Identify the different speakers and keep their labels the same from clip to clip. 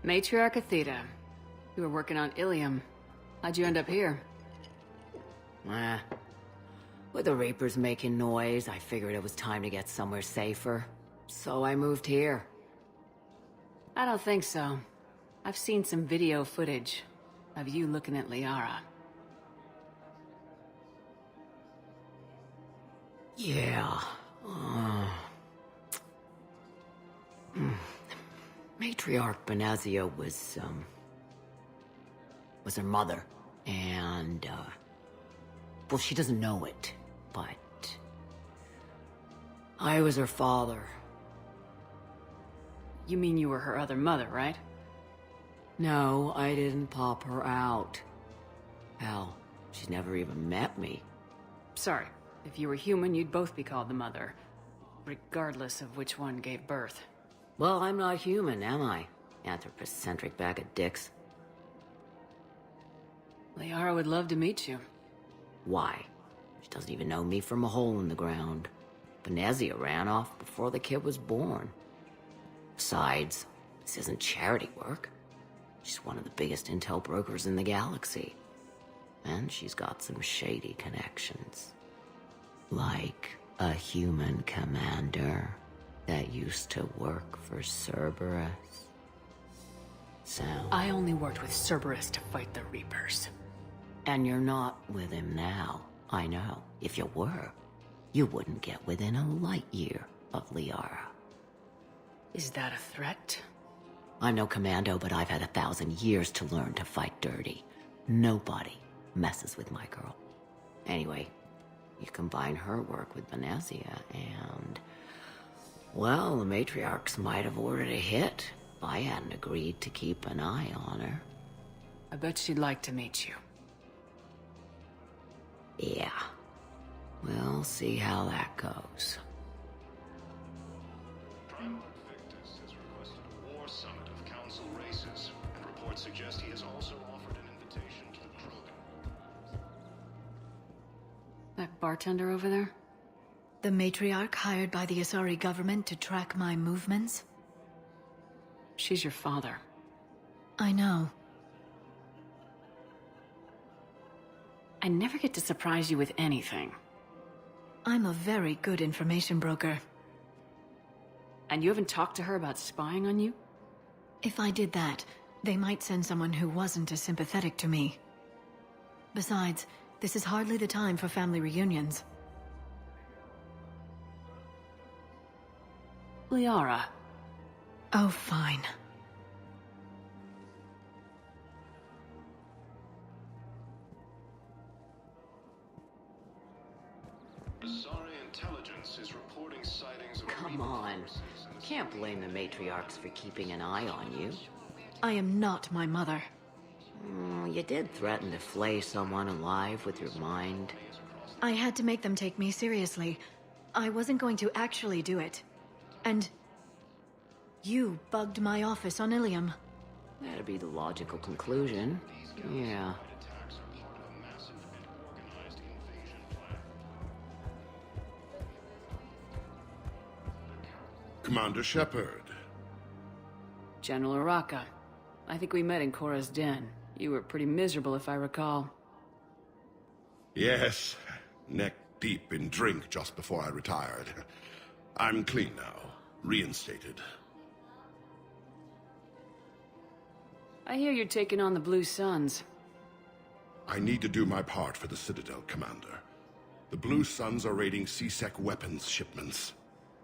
Speaker 1: Matriarch Aethyta. You were working on Ilium. How'd you end up here?
Speaker 2: With the Reapers making noise, I figured it was time to get somewhere safer. So I moved here.
Speaker 1: I don't think so. I've seen some video footage of you looking at Liara.
Speaker 2: Yeah. Matriarch Benazia was her mother. And, well, she doesn't know it, but I was her father.
Speaker 1: You mean you were her other mother, right?
Speaker 2: No, I didn't pop her out. Hell, she's never even met me.
Speaker 1: Sorry. If you were human, you'd both be called the mother, regardless of which one gave birth.
Speaker 2: Well, I'm not human, am I? Anthropocentric bag of dicks.
Speaker 1: Liara would love to meet you.
Speaker 2: Why? She doesn't even know me from a hole in the ground. Benazia ran off before the kid was born. Besides, this isn't charity work. She's one of the biggest intel brokers in the galaxy. And she's got some shady connections. Like a human commander that used to work for Cerberus. So...
Speaker 1: I only worked with Cerberus to fight the Reapers.
Speaker 2: And you're not with him now. I know. If you were, you wouldn't get within a light year of Liara.
Speaker 1: Is that a threat?
Speaker 2: I'm no commando, but I've had 1,000 years to learn to fight dirty. Nobody messes with my girl. Anyway, you combine her work with Benazia and... well, the Matriarchs might have ordered a hit if I hadn't agreed to keep an eye on her.
Speaker 1: I bet she'd like to meet you.
Speaker 2: Yeah. We'll see how that goes.
Speaker 3: Prime Victus has requested a war summit of council races, and reports suggest he has also offered an invitation to the Krogan.
Speaker 1: That bartender over there?
Speaker 4: The Matriarch hired by the Asari government to track my movements?
Speaker 1: She's your father.
Speaker 4: I know.
Speaker 1: I never get to surprise you with anything.
Speaker 4: I'm a very good information broker.
Speaker 1: And you haven't talked to her about spying on you?
Speaker 4: If I did that, they might send someone who wasn't as sympathetic to me. Besides, this is hardly the time for family reunions.
Speaker 1: Liara.
Speaker 4: Oh, fine.
Speaker 3: Asari intelligence is reporting sightings of
Speaker 2: Come
Speaker 3: Reaper
Speaker 2: on.
Speaker 3: forces in
Speaker 2: You
Speaker 3: the
Speaker 2: can't blame the Matriarchs for keeping an eye on you.
Speaker 4: I am not my mother.
Speaker 2: You did threaten to flay someone alive with your mind.
Speaker 4: I had to make them take me seriously. I wasn't going to actually do it. And... you bugged my office on Ilium.
Speaker 2: That'd be the logical conclusion. Yeah.
Speaker 3: attacks are part of a massive and organized invasion plan.
Speaker 5: Commander Shepard.
Speaker 1: General Araka. I think we met in Korra's den. You were pretty miserable, if I recall.
Speaker 5: Yes, neck deep in drink just before I retired. I'm clean now, reinstated.
Speaker 1: I hear you're taking on the Blue Suns.
Speaker 5: I need to do my part for the Citadel, Commander. The Blue Suns are raiding CSEC weapons shipments.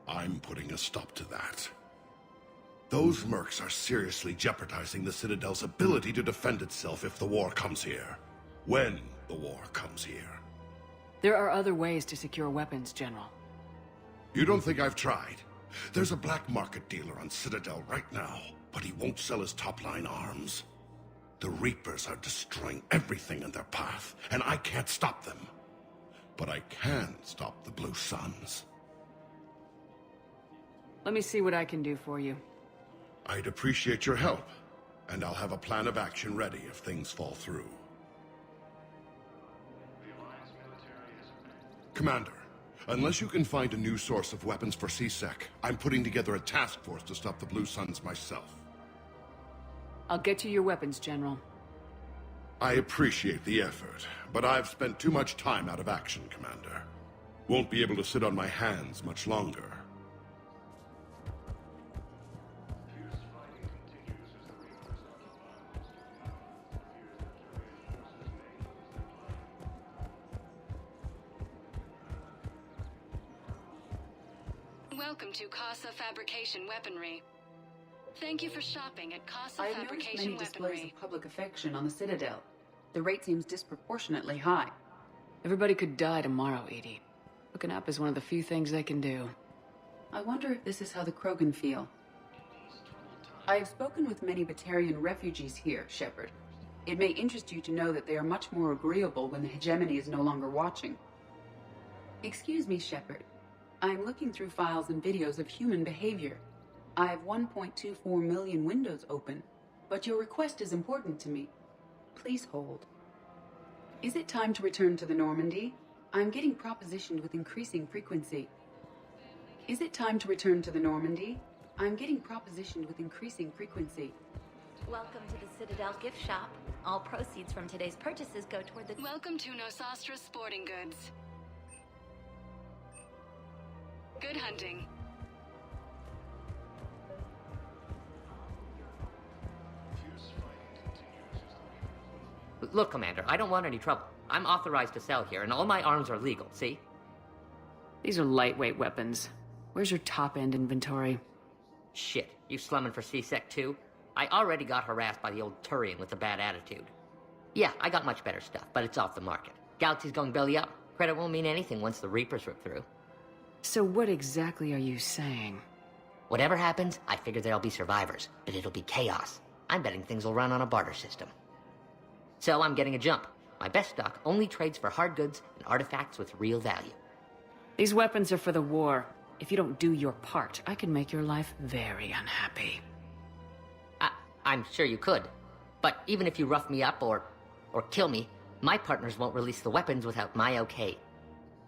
Speaker 5: I'm putting a stop to that. Those mercs are seriously jeopardizing the Citadel's ability to defend itself if the war comes here. When the war comes here.
Speaker 1: There are other ways to secure weapons, General.
Speaker 5: You don't think I've tried? There's a black market dealer on Citadel right now, but he won't sell his top-line arms. The Reapers are destroying everything in their path, and I can't stop them. But I can stop the Blue Suns.
Speaker 1: Let me see what I can do for you.
Speaker 5: I'd appreciate your help, and I'll have a plan of action ready if things fall through. Commander, unless you can find a new source of weapons for CSEC, I'm putting together a task force to stop the Blue Suns myself.
Speaker 1: I'll get you your weapons, General.
Speaker 5: I appreciate the effort, but I've spent too much time out of action, Commander. Won't be able to sit on my hands much longer.
Speaker 6: Welcome to Casa Fabrication Weaponry. Thank you for shopping at Casa
Speaker 7: I have noticed
Speaker 6: Fabrication
Speaker 7: many displays
Speaker 6: Weaponry.
Speaker 7: of public affection on the Citadel. The rate seems disproportionately high.
Speaker 1: Everybody could die tomorrow, Edie. Hooking up is one of the few things they can do.
Speaker 7: I wonder if this is how the Krogan feel. I have spoken with many Batarian refugees here, Shepard. It may interest you to know that they are much more agreeable when the hegemony is no longer watching. Excuse me, Shepard. I am looking through files and videos of human behavior. I have 1.24 million windows open, but your request is important to me. Please hold. Is it time to return to the Normandy? I'm getting propositioned with increasing frequency. Is it time to return to the Normandy? I'm getting propositioned with increasing frequency.
Speaker 8: Welcome to the Citadel gift shop. All proceeds from today's purchases go toward the...
Speaker 6: Welcome to Nosastra Sporting Goods. Good hunting.
Speaker 2: Look, Commander, I don't want any trouble. I'm authorized to sell here, and all my arms are legal, see?
Speaker 1: These are lightweight weapons. Where's your top-end inventory?
Speaker 2: Shit, you slumming for C-Sec too? I already got harassed by the old Turian with a bad attitude. Yeah, I got much better stuff, but it's off the market. Galaxy's going belly up. Credit won't mean anything once the Reapers rip through.
Speaker 1: So what exactly are you saying?
Speaker 2: Whatever happens, I figure there'll be survivors, but it'll be chaos. I'm betting things will run on a barter system. So I'm getting a jump. My best stock only trades for hard goods and artifacts with real value.
Speaker 1: These weapons are for the war. If you don't do your part, I can make your life very unhappy.
Speaker 2: I'm sure you could. But even if you rough me up or kill me, my partners won't release the weapons without my okay.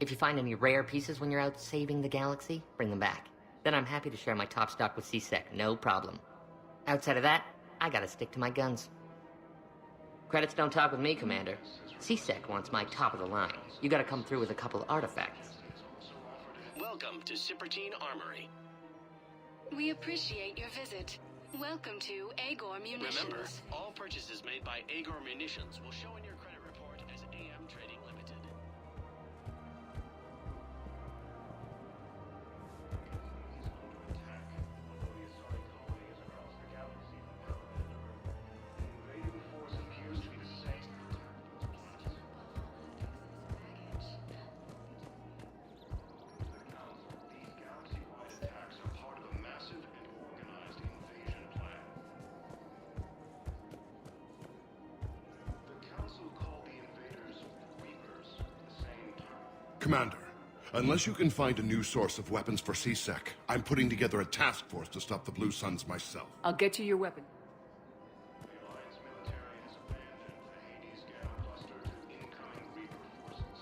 Speaker 2: If you find any rare pieces when you're out saving the galaxy, bring them back. Then I'm happy to share my top stock with C-Sec, no problem. Outside of that, I gotta stick to my guns. Credits don't talk with me, Commander. C-Sec wants my top of the line. You gotta come through with a couple of artifacts.
Speaker 3: Welcome to Sippertine Armory.
Speaker 6: We appreciate your visit. Welcome to Agor Munitions.
Speaker 3: Remember, all purchases made by Agor Munitions will show in your credit report as AM Trading Limited.
Speaker 5: Commander, unless you can find a new source of weapons for C-Sec, I'm putting together a task force to stop the Blue Suns myself.
Speaker 1: I'll get you your weapon.
Speaker 3: The Alliance military has abandoned the Hades Gap cluster to incoming Reaper forces.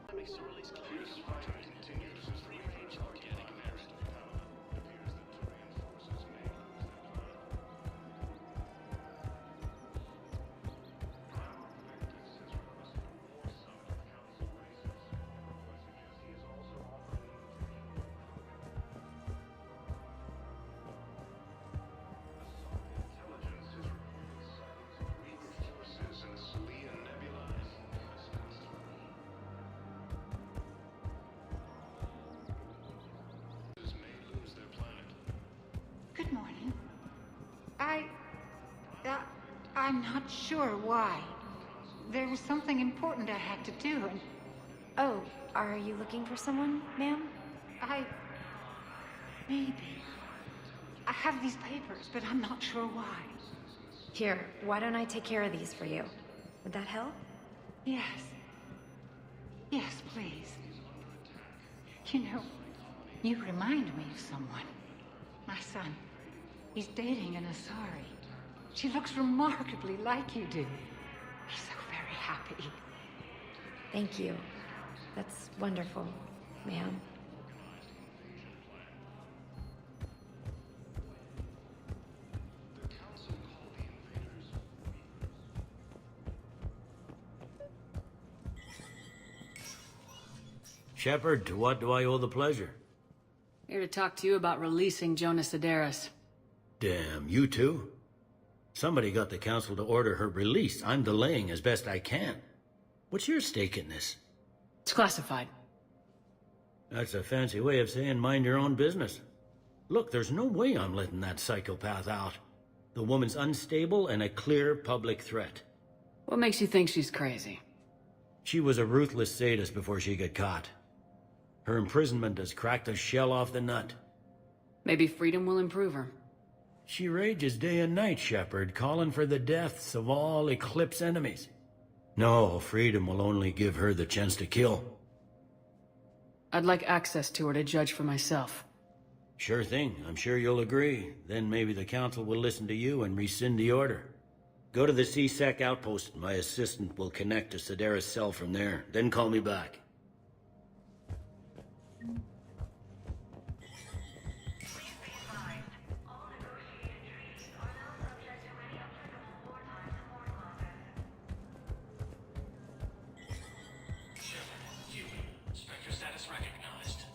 Speaker 3: That makes the release clear. This fight continues as the Reapers are getting married. It appears that Turian forces may lose their planet. Primal Collectus has requested a war summit of council races. He is also offering an invitation. Intelligence has reported sightings of Reaper forces in the Celia Nebula and Resistance 3. May lose their planet.
Speaker 9: Good morning. I'm not sure why. There was something important I had to do, and
Speaker 8: Oh, are you looking for someone, ma'am?
Speaker 9: maybe. I have these papers, but I'm not sure why.
Speaker 8: Here, why don't I take care of these for you? Would that help?
Speaker 9: Yes. Yes, please. You know, you remind me of someone. My son. He's dating an Asari. She looks remarkably like you do. He's so very happy.
Speaker 8: Thank you. That's wonderful, ma'am.
Speaker 3: The Council called the
Speaker 10: Shepard, to what do I owe the pleasure?
Speaker 1: Here to talk to you about releasing Jonas Sedaris.
Speaker 10: Damn, you too? Somebody got the council to order her release. I'm delaying as best I can. What's your stake in this?
Speaker 1: It's classified.
Speaker 10: That's a fancy way of saying mind your own business. Look, there's no way I'm letting that psychopath out. The woman's unstable and a clear public threat.
Speaker 1: What makes you think she's crazy?
Speaker 10: She was a ruthless sadist before she got caught. Her imprisonment has cracked a shell off the nut.
Speaker 1: Maybe freedom will improve her.
Speaker 10: She rages day and night, Shepard, calling for the deaths of all Eclipse enemies. No, freedom will only give her the chance to kill.
Speaker 1: I'd like access to her to judge for myself.
Speaker 10: Sure thing, I'm sure you'll agree. Then maybe the council will listen to you and rescind the order. Go to the C-Sec outpost. My assistant will connect to Sedaris' cell from there. Then call me back.
Speaker 3: Spectre status recognized.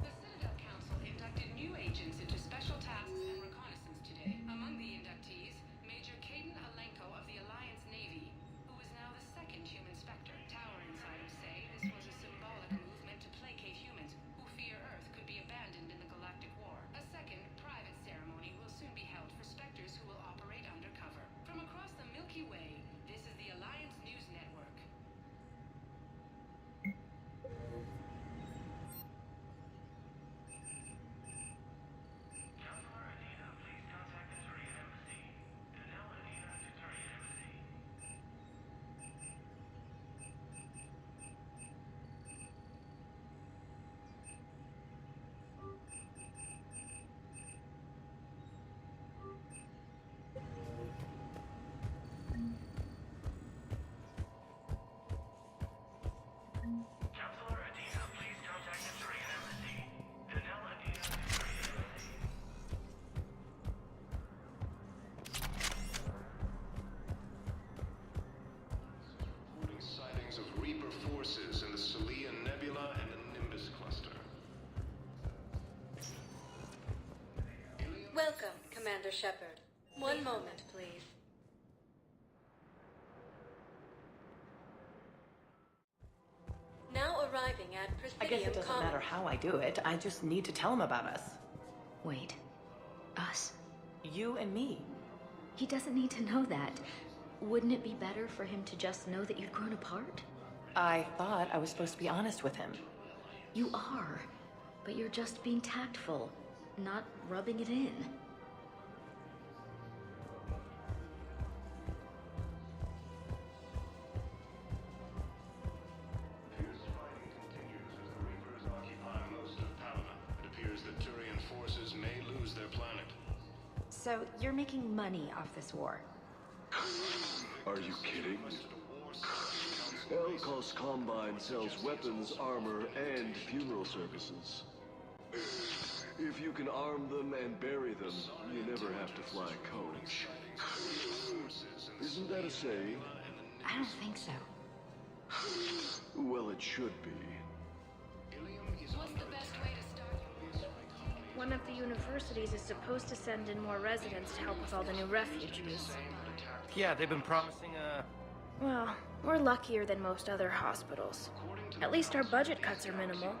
Speaker 6: The Citadel Council inducted new agents into special tasks and reconnaissance today. Among the inductees, Major Caden Alenko of the Alliance Navy, who is now the second human Spectre. Tower insiders say this was a symbolic move meant to placate humans who fear Earth could be abandoned in the galactic war. A second, private ceremony will soon be held for Spectres who will operate undercover. From across the Milky Way, this is the Alliance News Network.
Speaker 3: Counselor Aethyta, please contact the Turian Embassy. Denell Aethyta to Turian Embassy. Counselor Aethyta, please contact the Turian Embassy. Denell Aethyta to Turian Embassy. Reporting sightings of Reaper forces in the Celia Nebula and the Nimbus cluster.
Speaker 6: Welcome, Commander Shepard. One moment, please. Now arriving at Presidium
Speaker 11: I guess it doesn't matter how I do it. I just need to tell him about us.
Speaker 4: Wait. Us?
Speaker 11: You and me.
Speaker 4: He doesn't need to know that. Wouldn't it be better for him to just know that you'd grown apart?
Speaker 11: I thought I was supposed to be honest with him.
Speaker 4: You are, but you're just being tactful, not rubbing it in.
Speaker 3: Fierce fighting continues as the Reapers occupy most of Palma. It appears that Turian forces may lose their planet.
Speaker 12: So you're making money off this war?
Speaker 13: Are you kidding? Elkos Combine sells weapons, armor, and funeral services. If you can arm them and bury them, you never have to fly a coach. Isn't that a saying?
Speaker 12: I don't think so.
Speaker 13: Well, it should be.
Speaker 6: What's the best way to start?
Speaker 14: One of the universities is supposed to send in more residents to help with all the new refugees.
Speaker 15: Yeah, they've been promising,
Speaker 14: Well, we're luckier than most other hospitals. At least our budget cuts are minimal.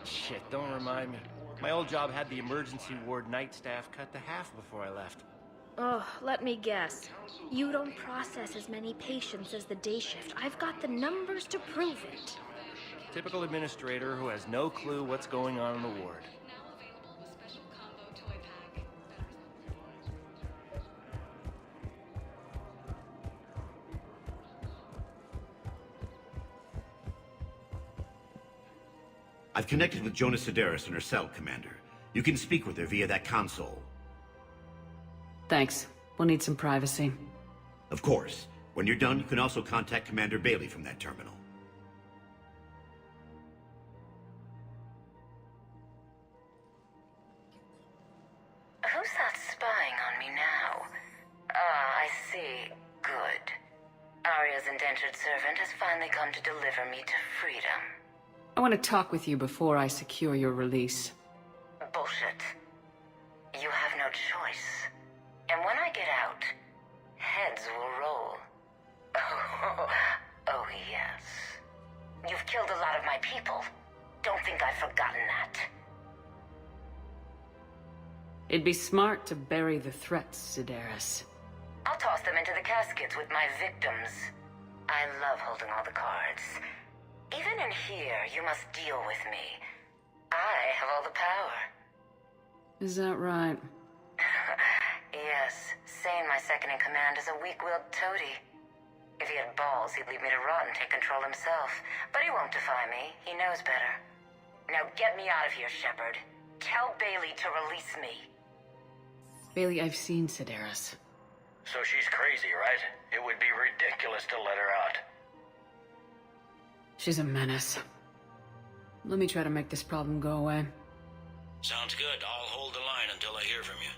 Speaker 15: Shit, don't remind me. My old job had the emergency ward night staff cut to half before I left.
Speaker 14: Oh, let me guess. You don't process as many patients as the day shift. I've got the numbers to prove it.
Speaker 15: Typical administrator who has no clue what's going on in the ward.
Speaker 6: Now available with special combo toy pack.
Speaker 16: I've connected with Jonas Sedaris and her cell, Commander. You can speak with her via that console.
Speaker 1: Thanks. We'll need some privacy.
Speaker 16: Of course. When you're done, you can also contact Commander Bailey from that terminal.
Speaker 2: Who's that spying on me now? Ah, I see. Good. Arya's indentured servant has finally come to deliver me to freedom.
Speaker 1: I want to talk with you before I secure your release.
Speaker 2: Bullshit. You have no choice. And when I get out, heads will roll. Oh yes. You've killed a lot of my people. Don't think I've forgotten that.
Speaker 1: It'd be smart to bury the threats, Sedaris.
Speaker 2: I'll toss them into the caskets with my victims. I love holding all the cards. Even in here, you must deal with me. I have all the power.
Speaker 1: Is that right?
Speaker 2: Yes, Sane, my second-in-command, is a weak-willed toady. If he had balls, he'd leave me to rot and take control himself. But he won't defy me. He knows better. Now get me out of here, Shepard. Tell Bailey to release me.
Speaker 1: Bailey, I've seen Sedaris.
Speaker 10: So she's crazy, right? It would be ridiculous to let her out.
Speaker 1: She's a menace. Let me try to make this problem go away.
Speaker 10: Sounds good. I'll hold the line until I hear from you.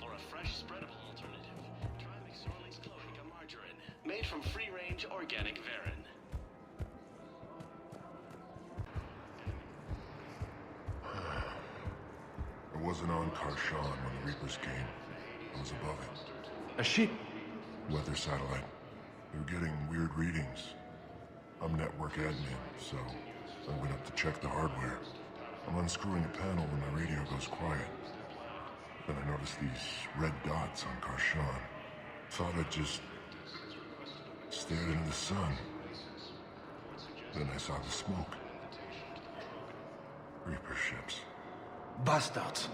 Speaker 3: Or a fresh, spreadable alternative. Try McSorley's Cloaca margarine, made from free-range organic verin.
Speaker 5: I wasn't on Karshan when the Reapers came. I was above it.
Speaker 17: A ship?
Speaker 5: Weather satellite. They were getting weird readings. I'm network admin, so I went up to check the hardware. I'm unscrewing a panel when my radio goes quiet. Then I noticed these red dots on Karshan. Thought I'd just stared into the sun. Then I saw the smoke. Reaper ships.
Speaker 17: Bastards.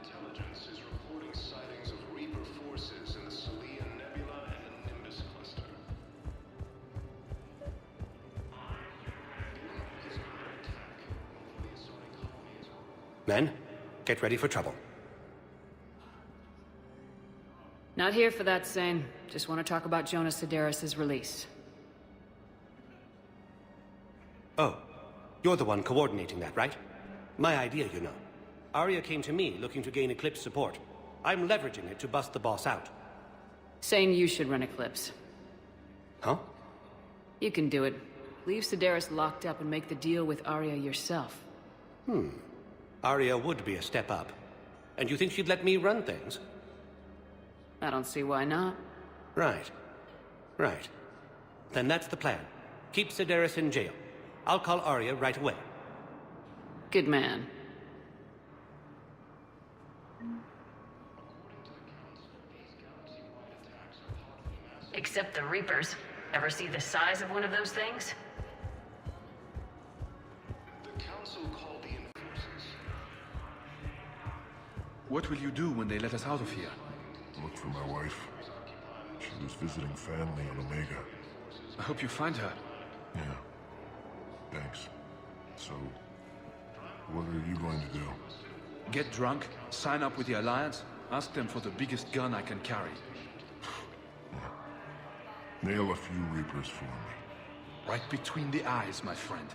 Speaker 3: Intelligence is reporting sightings of Reaper forces in the Celian Nebula and Nimbus cluster.
Speaker 17: Men, get ready for trouble.
Speaker 1: Not here for that, Sane. Just want to talk about Jonas Sedaris' release.
Speaker 17: Oh, you're the one coordinating that, right? My idea, you know. Arya came to me looking to gain Eclipse support. I'm leveraging it to bust the boss out.
Speaker 1: Saying you should run Eclipse.
Speaker 17: Huh?
Speaker 1: You can do it. Leave Sedaris locked up and make the deal with Arya yourself.
Speaker 17: Arya would be a step up. And you think she'd let me run things?
Speaker 1: I don't see why not.
Speaker 17: Right. Right. Then that's the plan. Keep Sedaris in jail. I'll call Arya right away.
Speaker 1: Good man. Except the Reapers. Ever see the size of one of those things?
Speaker 3: The Council called the Enforcers.
Speaker 18: What will you do when they let us out of here?
Speaker 5: Look for my wife. She was visiting family on Omega.
Speaker 18: I hope you find her.
Speaker 5: Yeah. Thanks. So, what are you going to do?
Speaker 18: Get drunk, sign up with the Alliance, ask them for the biggest gun I can carry.
Speaker 5: Nail a few Reapers for me.
Speaker 18: Right between the eyes, my friend.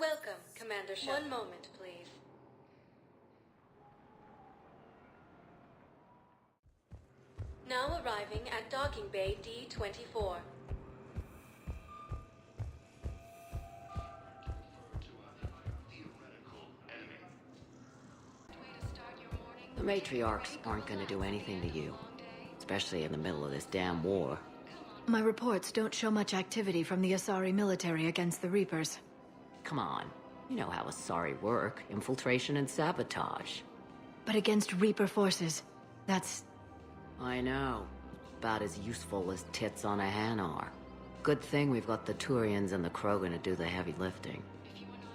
Speaker 19: Welcome, Commander Shepard. One moment, please. Now arriving at Docking Bay D-24.
Speaker 2: The Matriarchs aren't gonna do anything to you. Especially in the middle of this damn war.
Speaker 4: My reports don't show much activity from the Asari military against the Reapers.
Speaker 2: Come on. You know how Asari work. Infiltration and sabotage.
Speaker 4: But against Reaper forces, that's...
Speaker 2: I know. About as useful as tits on a hen are. Good thing we've got the Turians and the Krogan to do the heavy lifting.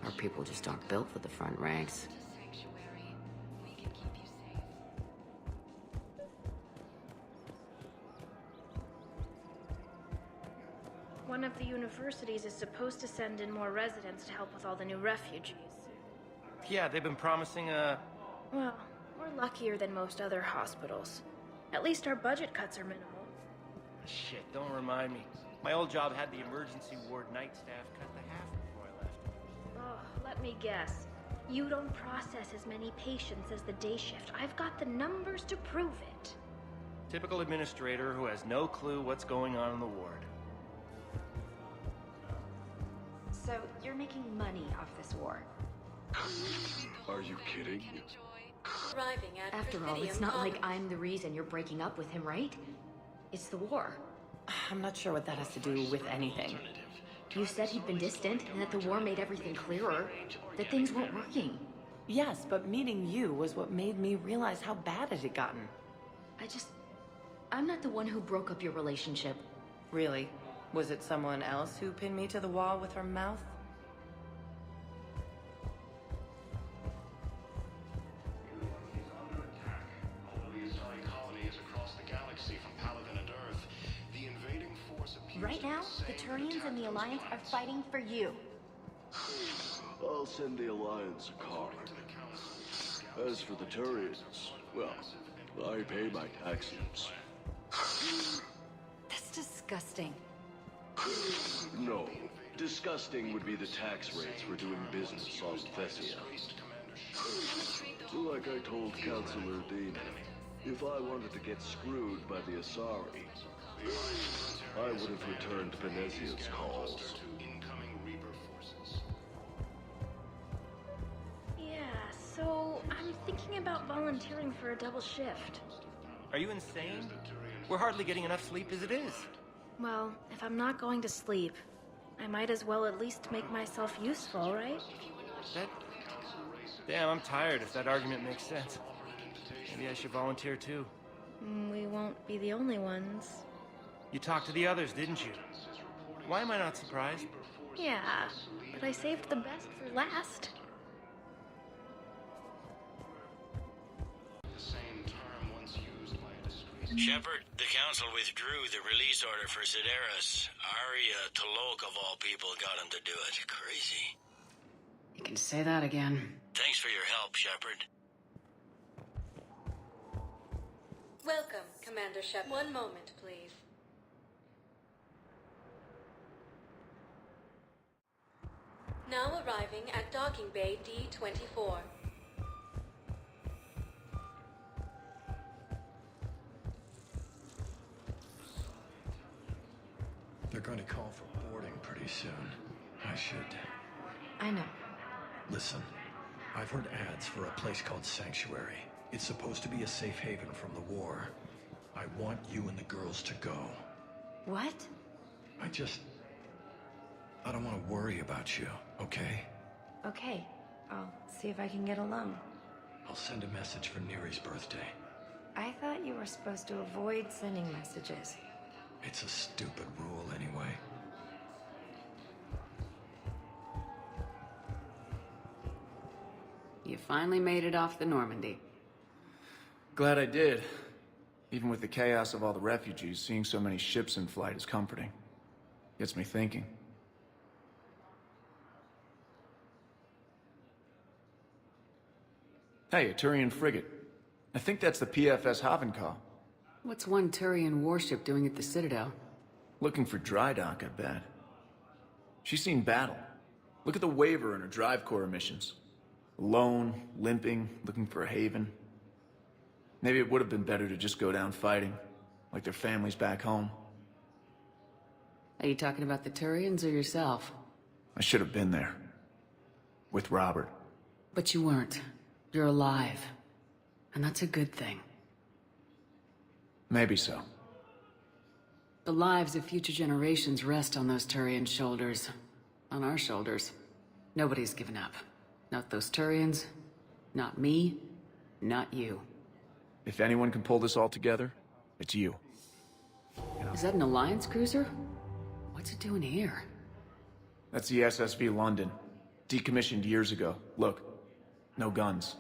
Speaker 2: Our people just aren't built for the front ranks.
Speaker 14: One of the universities is supposed to send in more residents to help with all the new refugees.
Speaker 15: Yeah, they've been promising
Speaker 14: Well, we're luckier than most other hospitals. At least our budget cuts are minimal.
Speaker 15: Shit, don't remind me. My old job had the emergency ward night staff cut to half before I left.
Speaker 14: Oh, let me guess. You don't process as many patients as the day shift. I've got the numbers to prove it.
Speaker 15: Typical administrator who has no clue what's going on in the ward.
Speaker 12: So, you're making money off this war?
Speaker 13: Are you kidding?
Speaker 19: Arriving at
Speaker 8: After all, it's not like I'm the reason you're breaking up with him, right? It's the war.
Speaker 11: I'm not sure what that has to do with anything.
Speaker 8: You said he'd been distant, and that the war made everything clearer. That things weren't working.
Speaker 11: Yes, but meeting you was what made me realize how bad it had gotten.
Speaker 8: I'm not the one who broke up your relationship.
Speaker 11: Really? Was it someone else who pinned me to the wall with her mouth?
Speaker 8: Right now, the Turians and the Alliance are fighting for you.
Speaker 13: I'll send the Alliance a card. As for the Turians, well, I pay my taxes.
Speaker 8: That's disgusting.
Speaker 13: No, disgusting would be the tax rates for doing business on Thessia. Like I told Councilor Dean, if I wanted to get screwed by the Asari, I would have returned Venezia's calls.
Speaker 14: Yeah, so I'm thinking about volunteering for a double shift.
Speaker 15: Are you insane? We're hardly getting enough sleep as it is.
Speaker 14: Well, if I'm not going to sleep, I might as well at least make myself useful, right?
Speaker 15: Damn, I'm tired if that argument makes sense. Maybe I should volunteer too.
Speaker 14: We won't be the only ones.
Speaker 15: You talked to the others, didn't you? Why am I not surprised?
Speaker 14: Yeah, but I saved the best for last.
Speaker 10: Shepard, the Council withdrew the release order for Sedaris. Arya Tolok, of all people, got him to do it. Crazy.
Speaker 1: You can say that again.
Speaker 10: Thanks for your help, Shepard.
Speaker 19: Welcome, Commander Shep. One moment, please. Now arriving at Docking Bay D-24.
Speaker 20: They're going to call for boarding pretty soon. I should...
Speaker 11: I know.
Speaker 20: Listen, I've heard ads for a place called Sanctuary. It's supposed to be a safe haven from the war. I want you and the girls to go.
Speaker 11: What?
Speaker 20: I don't want to worry about you, okay?
Speaker 12: Okay, I'll see if I can get along.
Speaker 20: I'll send a message for Neri's birthday.
Speaker 12: I thought you were supposed to avoid sending messages.
Speaker 20: It's a stupid rule anyway.
Speaker 1: You finally made it off the Normandy.
Speaker 21: Glad I did. Even with the chaos of all the refugees, seeing so many ships in flight is comforting. Gets me thinking. Hey, a Turian frigate. I think that's the PFS Havenkaw.
Speaker 1: What's one Turian warship doing at the Citadel?
Speaker 21: Looking for dry dock, I bet. She's seen battle. Look at the waiver in her drive core emissions. Alone, limping, looking for a haven. Maybe it would have been better to just go down fighting, like their families back home.
Speaker 1: Are you talking about the Turians or yourself?
Speaker 21: I should have been there. With Robert.
Speaker 1: But you weren't. You're alive. And that's a good thing.
Speaker 21: Maybe so.
Speaker 1: The lives of future generations rest on those Turian shoulders. On our shoulders. Nobody's given up. Not those Turians. Not me. Not you.
Speaker 21: If anyone can pull this all together, it's you.
Speaker 1: Is that an Alliance cruiser? What's it doing here?
Speaker 21: That's the SSV London. Decommissioned years ago. Look. No guns.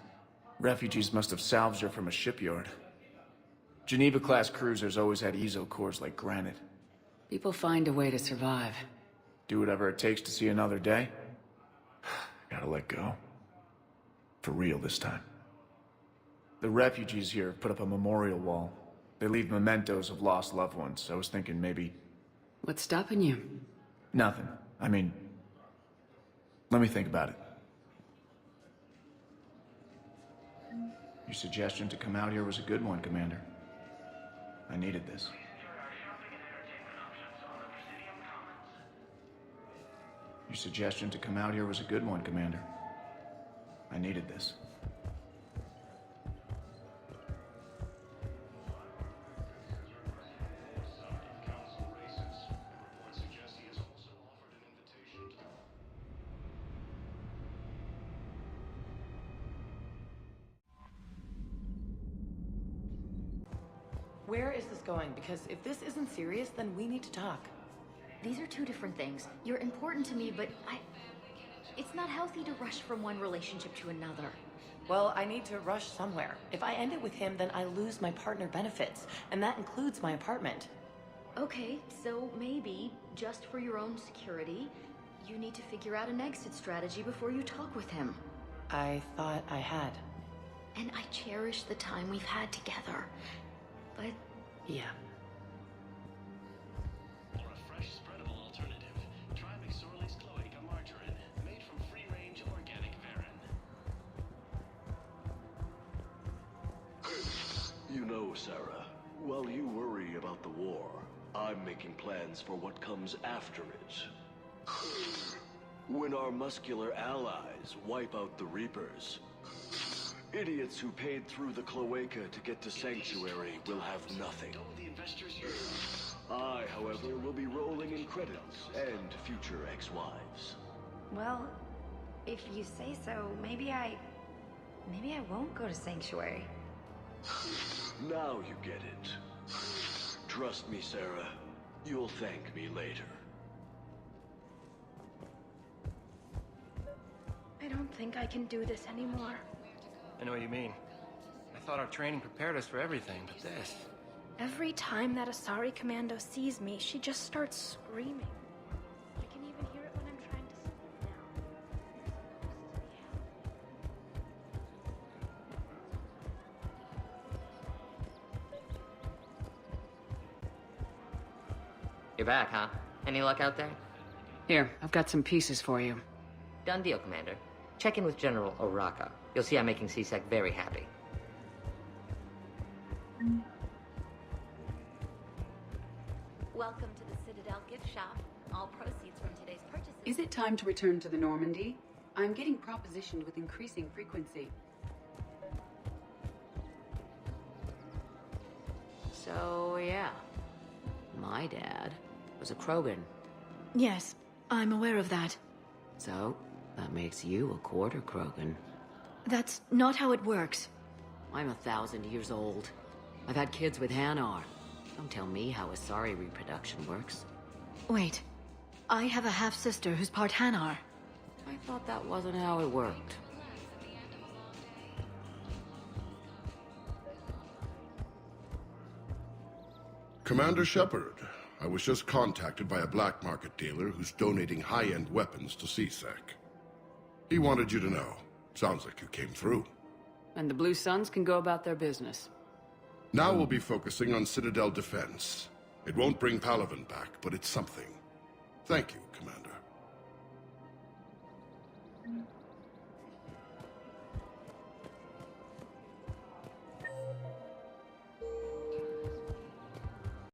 Speaker 21: Refugees must have salvaged her from a shipyard. Geneva-class cruisers always had eezo cores like granite.
Speaker 1: People find a way to survive.
Speaker 21: Do whatever it takes to see another day. Gotta let go. For real this time. The refugees here have put up a memorial wall. They leave mementos of lost loved ones. I was thinking maybe...
Speaker 1: What's stopping you?
Speaker 21: Nothing. I mean... Let me think about it. Your suggestion to come out here was a good one, Commander. I needed this. Your suggestion to come out here was a good one, Commander. I needed this.
Speaker 11: Where is this going? Because if this isn't serious, then we need to talk.
Speaker 8: These are two different things. You're important to me, but it's not healthy to rush from one relationship to another.
Speaker 11: Well, I need to rush somewhere. If I end it with him, then I lose my partner benefits, and that includes my apartment.
Speaker 8: Okay, so maybe, just for your own security, you need to figure out an exit strategy before you talk with him.
Speaker 11: I thought I had.
Speaker 8: And I cherish the time we've had together. But...
Speaker 11: Yeah.
Speaker 3: For a fresh, spreadable alternative, try McSorley's cloaca margarine, made from free-range organic varan.
Speaker 13: You know, Sarah, while you worry about the war, I'm making plans for what comes after it. When our muscular allies wipe out the Reapers, idiots who paid through the cloaca to get to Sanctuary will have nothing. I, however, will be rolling in credits and future ex-wives.
Speaker 12: Well, if you say so, maybe I won't go to Sanctuary.
Speaker 13: Now you get it. Trust me, Sarah. You'll thank me later.
Speaker 14: I don't think I can do this anymore.
Speaker 15: I know what you mean. I thought our training prepared us for everything, but this...
Speaker 14: Every time that Asari Commando sees me, she just starts screaming. I can even hear it when I'm trying to sleep now.
Speaker 2: You're back, huh? Any luck out there?
Speaker 1: Here, I've got some pieces for you.
Speaker 2: Done deal, Commander. Check in with General Oraka. You'll see I'm making CSEC very happy.
Speaker 7: Welcome to the Citadel gift shop. All proceeds from today's purchases...
Speaker 22: Is it time to return to the Normandy? I'm getting propositioned with increasing frequency.
Speaker 2: So, yeah. My dad was a Krogan.
Speaker 4: Yes, I'm aware of that.
Speaker 2: So, that makes you a quarter Krogan.
Speaker 4: That's not how it works.
Speaker 2: I'm 1,000 years old. I've had kids with Hanar. Don't tell me how Asari reproduction works.
Speaker 4: Wait, I have a half-sister who's part Hanar.
Speaker 2: I thought that wasn't how it worked.
Speaker 5: Commander Shepard, I was just contacted by a black market dealer who's donating high-end weapons to CSEC. He wanted you to know. Sounds like you came through.
Speaker 1: And the Blue Suns can go about their business.
Speaker 5: Now we'll be focusing on Citadel defense. It won't bring Palaven back, but it's something. Thank you, Commander.